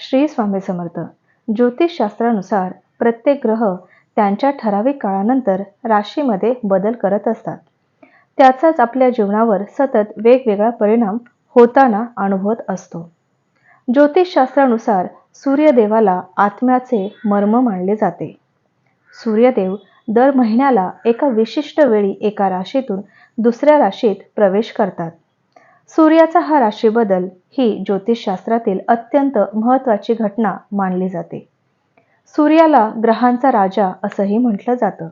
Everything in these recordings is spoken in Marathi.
श्री स्वामी समर्थ. ज्योतिषशास्त्रानुसार प्रत्येक ग्रह त्यांच्या ठराविक काळानंतर राशीमध्ये बदल करत असतात. त्याचाच आपल्या जीवनावर सतत वेगवेगळा परिणाम होताना अनुभवत असतो. ज्योतिषशास्त्रानुसार सूर्यदेवाला आत्म्याचे मर्म मानले जाते. सूर्यदेव दर महिन्याला एका विशिष्ट वेळी एका राशीतून दुसऱ्या राशीत प्रवेश करतात. सूर्याचा हा राशी बदल ही ज्योतिषशास्त्रातील अत्यंत महत्त्वाची घटना मानली जाते. सूर्याला ग्रहांचा राजा असंही म्हटलं जातं.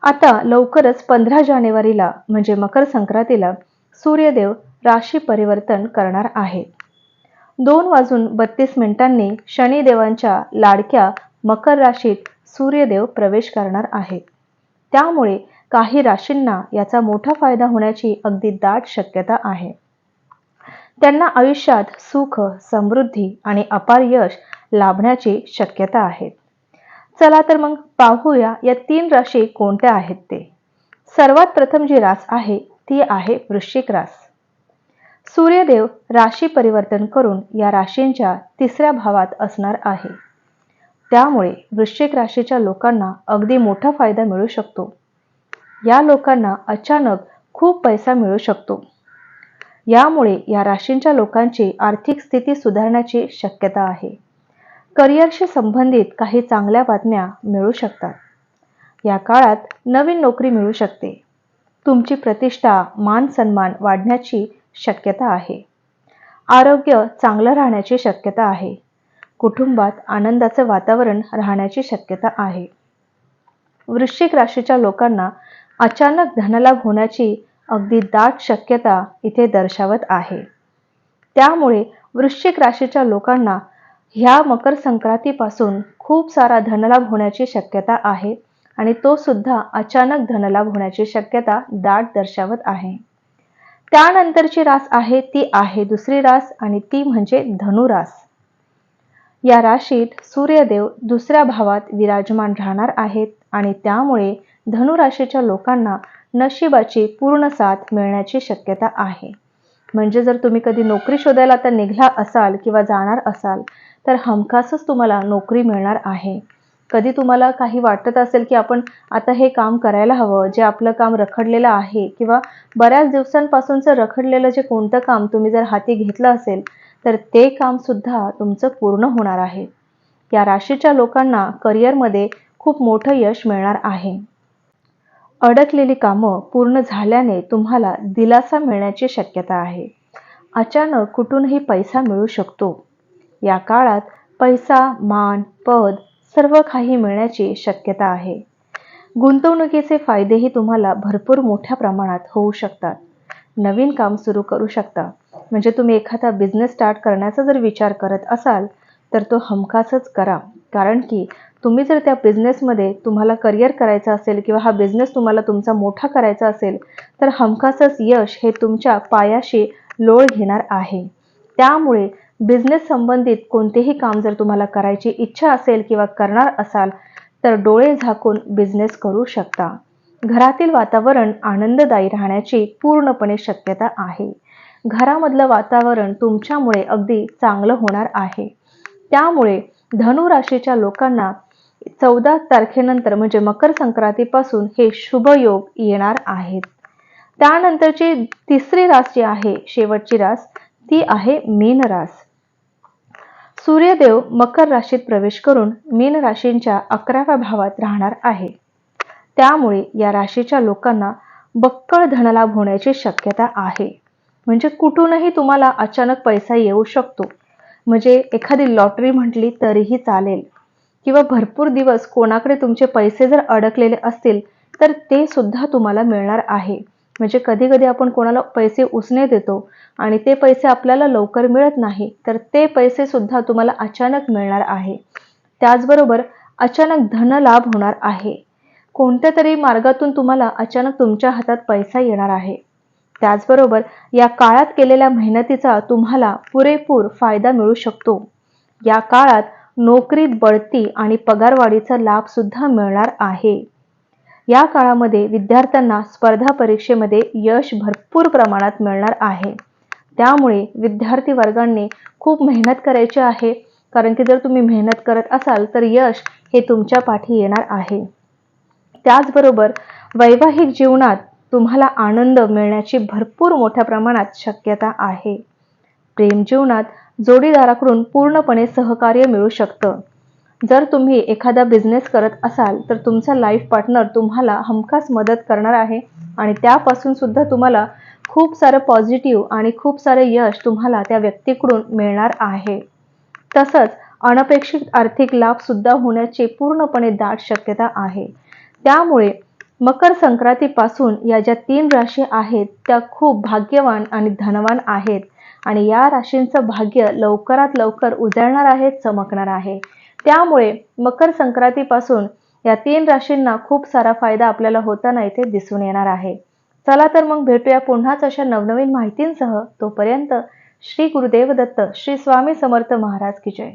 आता लवकरच 15 जानेवारीला म्हणजे मकर संक्रांतीला सूर्यदेव राशी परिवर्तन करणार आहेत. 2:32 शनिदेवांच्या लाडक्या मकर राशीत सूर्यदेव प्रवेश करणार आहेत. त्यामुळे काही राशींना याचा मोठा फायदा होण्याची अगदी दाट शक्यता आहे. त्यांना आयुष्यात सुख, समृद्धी आणि अपार यश लाभण्याची शक्यता आहे. चला तर मग पाहूया या 3 राशी कोणत्या आहेत ते. सर्वात प्रथम जी रास आहे ती आहे वृश्चिक रास. सूर्यदेव राशी परिवर्तन करून या राशींच्या 3ऱ्या भावात असणार आहे. त्यामुळे वृश्चिक राशीच्या लोकांना अगदी मोठा फायदा मिळू शकतो. या लोकांना अचानक खूप पैसा मिळू शकतो. यामुळे या राशींच्या लोकांची आर्थिक स्थिती सुधारण्याची शक्यता आहे. करिअरशी संबंधित काही चांगल्या बातम्या मिळू शकतात. या काळात नवीन नोकरी मिळू शकते. तुमची प्रतिष्ठा, मान सन्मान वाढण्याची शक्यता आहे. आरोग्य चांगलं राहण्याची शक्यता आहे. कुटुंबात आनंदाचे वातावरण राहण्याची शक्यता आहे. वृश्चिक राशीच्या लोकांना अचानक धनलाभ होण्याची अगदी दाट शक्यता इथे दर्शवत आहे. त्यामुळे वृश्चिक राशीच्या लोकांना ह्या मकर संक्रांतीपासून खूप सारा धनलाभ होण्याची शक्यता आहे आणि तो सुद्धा अचानक धनलाभ होण्याची शक्यता दाट दर्शवत आहे. त्यानंतरची रास आहे ती आहे दुसरी रास आणि ती म्हणजे धनुरास. या राशीत सूर्यदेव दुसऱ्या भावात विराजमान राहणार आहेत आणि त्यामुळे धनुराशीच्या लोकांना नशिबाची पूर्ण साथ मिळण्याची शक्यता आहे. म्हणजे जर तुम्ही कधी नोकरी शोधायला आता निघाला असाल किंवा जाणार असाल तर हमखासच तुम्हाला नोकरी मिळणार आहे. कधी तुम्हाला काही वाटत असेल की आपण आता हे काम करायला हवं, जे आपलं काम रखडलेलं आहे किंवा बऱ्याच दिवसांपासूनचं रखडलेलं जे कोणतं काम तुम्ही जर हाती घेतलं असेल तर ते काम सुद्धा तुमचं पूर्ण होणार आहे. या राशीच्या लोकांना करिअरमध्ये खूप मोठं यश मिळणार आहे. अडकलेली कामं पूर्ण झाल्याने तुम्हाला दिलासा मिळण्याची शक्यता आहे. अचानक कुठूनही पैसा मिळू शकतो. या काळात पैसा, मान, पद सर्व काही मिळण्याची शक्यता आहे. गुंतवणुकीचे फायदेही तुम्हाला भरपूर मोठ्या प्रमाणात होऊ शकतात. नवीन काम सुरू करू शकता. म्हणजे तुम्ही एखादा बिझनेस स्टार्ट करण्याचा जर विचार करत असाल तर तो हमखासच करा. कारण की तुम्ही जर त्या बिझनेसमध्ये तुम्हाला करिअर करायचं असेल किंवा हा बिझनेस तुम्हाला तुमचा मोठा करायचा असेल तर हमखासच यश हे तुमच्या पायाशी लोळ घेणार आहे. त्यामुळे बिझनेस संबंधित कोणतेही काम जर तुम्हाला करायची इच्छा असेल किंवा करणार असाल तर डोळे झाकून बिझनेस करू शकता. घरातील वातावरण आनंददायी राहण्याची पूर्णपणे शक्यता आहे. घरामधलं वातावरण तुमच्यामुळे अगदी चांगलं होणार आहे. त्यामुळे धनु राशीच्या लोकांना 14 तारखेनंतर म्हणजे मकर संक्रांतीपासून हे शुभ योग येणार आहेत. त्यानंतरची 3री रास जी आहे, शेवटची रास, ती आहे मीन रास. सूर्यदेव मकर राशीत प्रवेश करून मीन राशींच्या 11व्या भावात राहणार आहे. त्यामुळे या राशीच्या लोकांना बक्कळ धनलाभ होण्याची शक्यता आहे. म्हणजे कुठूनही तुम्हाला अचानक पैसा येऊ शकतो. म्हणजे एखादी लॉटरी म्हटली तरीही चालेल किंवा भरपूर दिवस कोणाकडे तुमचे पैसे जर अडकलेले असतील तर ते सुद्धा तुम्हाला मिळणार आहे. म्हणजे कधी कधी आपण कोणाला पैसे उसने देतो आणि ते पैसे आपल्याला लवकर मिळत नाही तर ते पैसे सुद्धा तुम्हाला अचानक मिळणार आहे. त्याचबरोबर अचानक धनलाभ होणार आहे. कोणत्या तरी मार्गातून तुम्हाला अचानक तुमच्या हातात पैसा येणार आहे. त्याचबरोबर या काळात केलेल्या मेहनतीचा तुम्हाला पुरेपूर फायदा मिळू शकतो. या काळात नोकरीत बढती आणि पगारवाढीचा लाभ सुद्धा मिळणार आहे. या काळामध्ये विद्यार्थ्यांना स्पर्धा परीक्षेमध्ये यश भरपूर प्रमाणात मिळणार आहे. त्यामुळे विद्यार्थी वर्गांनी खूप मेहनत करायची आहे कारण की जर तुम्ही मेहनत करत असाल तर यश हे तुमच्या पाठी येणार आहे. त्याचबरोबर वैवाहिक जीवनात तुम्हाला आनंद मिळण्याची भरपूर मोठ्या प्रमाणात शक्यता आहे. प्रेम जीवनात जोडीदाराकडून पूर्णपणे सहकार्य मिळू शकतं. जर तुम्ही एखादा बिझनेस करत असाल तर तुमचा लाईफ पार्टनर तुम्हाला हमखास मदत करणार आहे आणि त्यापासून सुद्धा तुम्हाला खूप सारं पॉझिटिव्ह आणि खूप सारे यश तुम्हाला त्या व्यक्तीकडून मिळणार आहे. तसंच अनपेक्षित आर्थिक लाभ सुद्धा होण्याची पूर्णपणे दाट शक्यता आहे. त्यामुळे मकर संक्रांतीपासून या ज्या 3 राशी आहेत त्या खूप भाग्यवान आणि धनवान आहेत आणि या राशींचं भाग्य लवकरात लवकर उजळणार आहे, चमकणार आहे. त्यामुळे मकर संक्रांतीपासून या 3 राशींना खूप सारा फायदा आपल्याला होताना इथे दिसून येणार आहे. चला तर मग भेटूया पुन्हाच अशा नवनवीन माहितींसह. तोपर्यंत श्री गुरुदेव दत्त, श्री स्वामी समर्थ महाराज की जय.